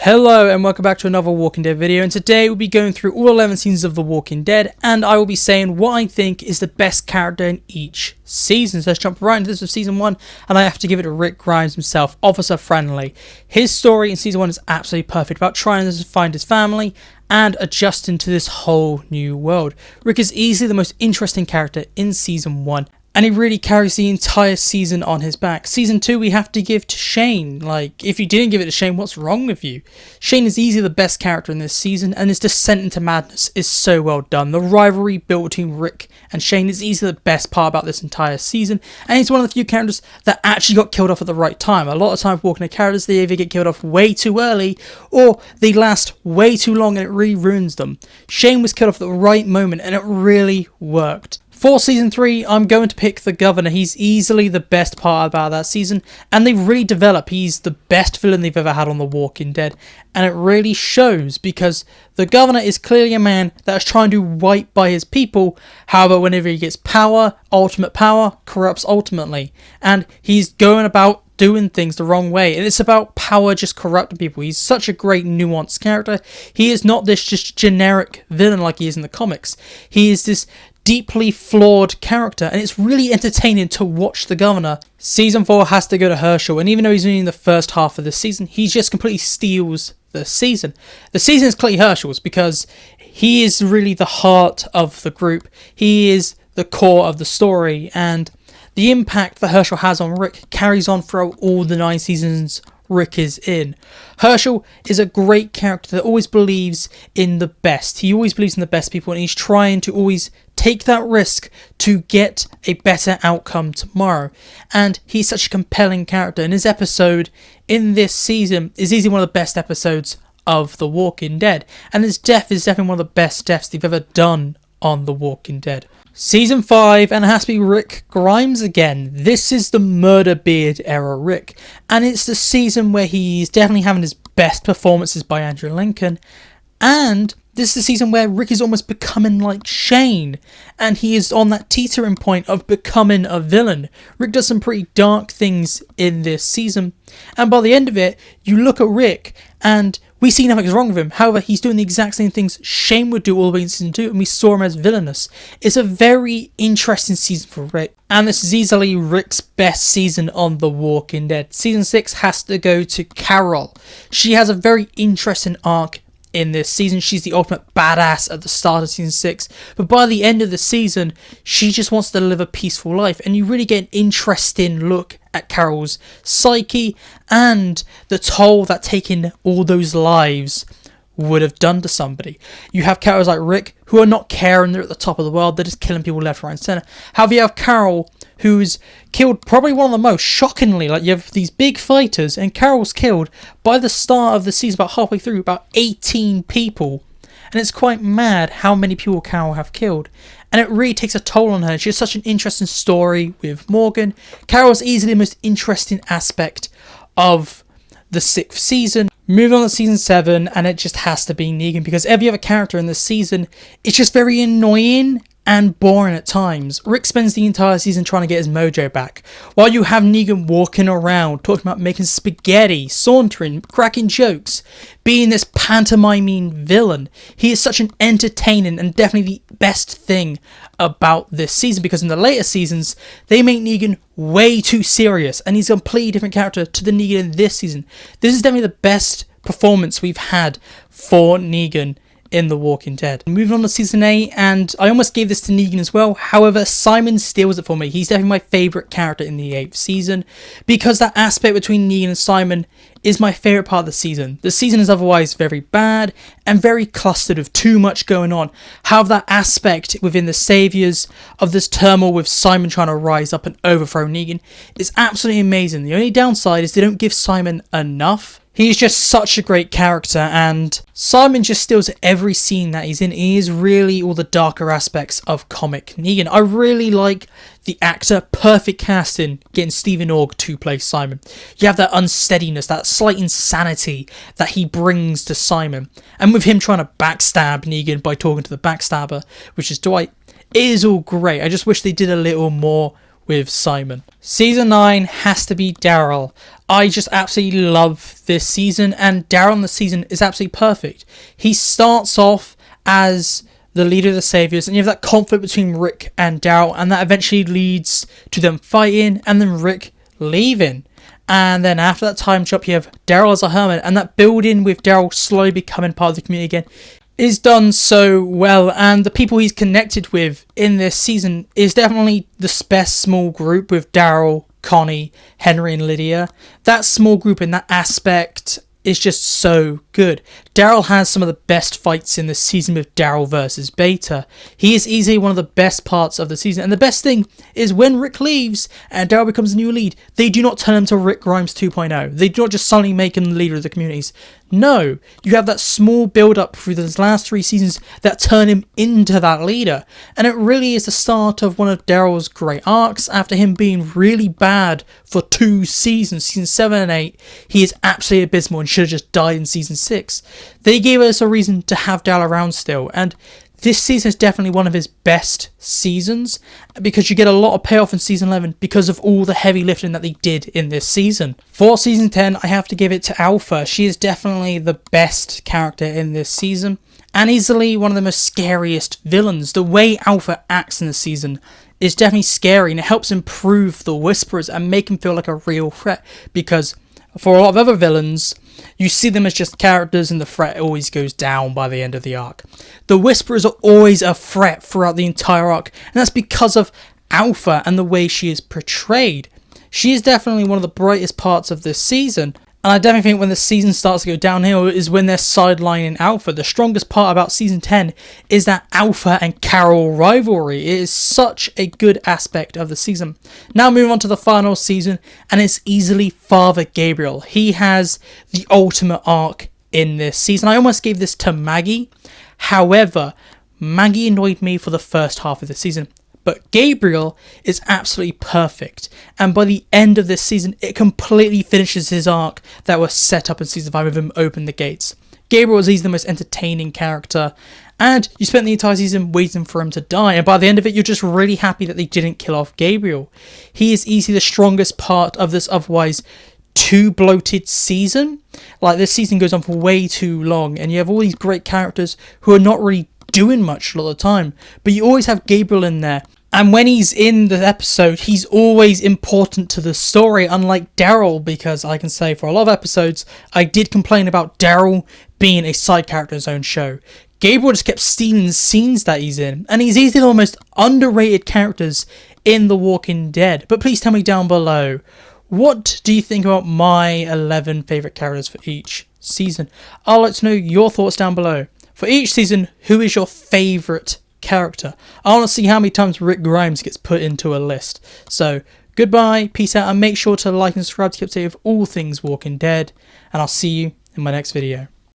Hello and welcome back to another Walking Dead video, and today we'll be going through all 11 seasons of The Walking Dead, and I will be saying what I think is the best character in each season. So let's jump right into this with season 1, and I have to give it to Rick Grimes himself, Officer Friendly. His story in season 1 is absolutely perfect, about trying to find his family and adjusting to this whole new world. Rick is easily the most interesting character in season 1. And he really carries the entire season on his back. Season 2 we have to give to Shane. Like, if you didn't give it to Shane, what's wrong with you? Shane is easily the best character in this season, and his descent into madness is so well done. The rivalry built between Rick and Shane is easily the best part about this entire season, and he's one of the few characters that actually got killed off at the right time. A lot of times Walking Dead characters, they either get killed off way too early, or they last way too long and it really ruins them. Shane was killed off at the right moment, and it really worked. For season 3, I'm going to pick the Governor. He's easily the best part about that season, and they really develop. He's the best villain they've ever had on The Walking Dead, and it really shows because the Governor is clearly a man that is trying to do right by his people. However, whenever he gets power, ultimate power corrupts ultimately, and he's going about doing things the wrong way, and it's about power just corrupting people. He's such a great nuanced character. He is not this just generic villain like he is in the comics. He is this deeply flawed character, and it's really entertaining to watch the Governor. Season 4 has to go to Herschel, and even though he's only in the first half of the season, he just completely steals the season. The season is clearly Herschel's because he is really the heart of the group. He is the core of the story, and the impact that Herschel has on Rick carries on throughout all the 9 seasons Rick is in. Herschel is a great character that always believes in the best. He always believes in the best people, and he's trying to always take that risk to get a better outcome tomorrow. And he's such a compelling character, and his episode in this season is easily one of the best episodes of The Walking Dead, and his death is definitely one of the best deaths they've ever done on The Walking Dead. Season 5, and it has to be Rick Grimes again. This is the murder beard era Rick, and it's the season where he's definitely having his best performances by Andrew Lincoln, and this is the season where Rick is almost becoming like Shane, and he is on that teetering point of becoming a villain. Rick does some pretty dark things in this season, and by the end of it, you look at Rick and we see nothing's wrong with him. However, he's doing the exact same things Shane would do all the way in season 2, and we saw him as villainous. It's a very interesting season for Rick, and this is easily Rick's best season on The Walking Dead. Season 6 has to go to Carol. She has a very interesting arc in this season. She's the ultimate badass at the start of season 6, but by the end of the season, she just wants to live a peaceful life, and you really get an interesting look at Carol's psyche and the toll that taking all those lives would have done to somebody. You have characters like Rick who are not caring, they're at the top of the world, they're just killing people left, right and centre. However, you have Carol who's killed probably one of the most, shockingly, like you have these big fighters, and Carol's killed by the start of the season, about halfway through, about 18 people. And it's quite mad how many people Carol have killed. And it really takes a toll on her. She has such an interesting story with Morgan. Carol's easily the most interesting aspect of the 6th season. Moving on to season 7, and it just has to be Negan, because every other character in this season is just very annoying and boring at times. Rick spends the entire season trying to get his mojo back, while you have Negan walking around, talking about making spaghetti, sauntering, cracking jokes, being this pantomiming villain. He is such an entertaining and definitely the best thing about this season, because in the later seasons, they make Negan way too serious, and he's a completely different character to the Negan in this season. This is definitely the best performance we've had for Negan in The Walking Dead. Moving on to season 8, and I almost gave this to Negan as well. However, Simon steals it for me. He's definitely my favourite character in the 8th season, because that aspect between Negan and Simon is my favourite part of the season. The season is otherwise very bad and very clustered with too much going on. However, that aspect within the Saviours of this turmoil with Simon trying to rise up and overthrow Negan is absolutely amazing. The only downside is they don't give Simon enough. He's just such a great character, and Simon just steals every scene that he's in. He is really all the darker aspects of comic Negan. I really like the actor, perfect casting, getting Stephen Org to play Simon. You have that unsteadiness, that slight insanity that he brings to Simon. And with him trying to backstab Negan by talking to the backstabber, which is Dwight, it is all great. I just wish they did a little more with Simon. Season 9 has to be Daryl. I just absolutely love this season, and Daryl in the season is absolutely perfect. He starts off as the leader of the Saviors, and you have that conflict between Rick and Daryl, and that eventually leads to them fighting and then Rick leaving. And then after that time jump, you have Daryl as a hermit, and that building with Daryl slowly becoming part of the community again is done so well, and the people he's connected with in this season is definitely the best small group with Daryl, Connie, Henry and Lydia. That small group in that aspect is just so good. Daryl has some of the best fights in the season with Daryl versus Beta. He is easily one of the best parts of the season, and the best thing is when Rick leaves and Daryl becomes the new lead, they do not turn him to Rick Grimes 2.0. They do not just suddenly make him the leader of the communities. No, you have that small build-up through those last 3 seasons that turn him into that leader. And it really is the start of one of Daryl's great arcs. After him being really bad for 2 seasons, season 7 and 8, he is absolutely abysmal and should have just died in season 6. They gave us a reason to have Daryl around still, and this season is definitely one of his best seasons because you get a lot of payoff in season 11 because of all the heavy lifting that they did in this season. For season 10, I have to give it to Alpha. She is definitely the best character in this season and easily one of the most scariest villains. The way Alpha acts in this season is definitely scary, and it helps improve the Whisperers and make them feel like a real threat, because for a lot of other villains, you see them as just characters and the threat always goes down by the end of the arc. The Whisperers are always a threat throughout the entire arc, and that's because of Alpha and the way she is portrayed. She is definitely one of the brightest parts of this season, and I definitely think when the season starts to go downhill is when they're sidelining Alpha. The strongest part about season 10 is that Alpha and Carol rivalry. It is such a good aspect of the season. Now moving on to the final season, and it's easily Father Gabriel. He has the ultimate arc in this season. I almost gave this to Maggie. However, Maggie annoyed me for the first half of the season. But Gabriel is absolutely perfect, and by the end of this season, it completely finishes his arc that was set up in season 5 with him open the gates. Gabriel is easily the most entertaining character, and you spent the entire season waiting for him to die, and by the end of it, you're just really happy that they didn't kill off Gabriel. He is easily the strongest part of this otherwise too bloated season. Like, this season goes on for way too long, and you have all these great characters who are not really doing much a lot of the time, but you always have Gabriel in there, and when he's in the episode, he's always important to the story, unlike Daryl, because I can say for a lot of episodes I did complain about Daryl being a side character in his own show. Gabriel just kept stealing scenes that he's in, and he's easily the most underrated characters in The Walking Dead. But please tell me down below, what do you think about my 11 favourite characters for each season? I'd like to know your thoughts down below. For each season, who is your favourite character? I want to see how many times Rick Grimes gets put into a list. So, goodbye, peace out, and make sure to like and subscribe to keep up to date with all things Walking Dead, and I'll see you in my next video.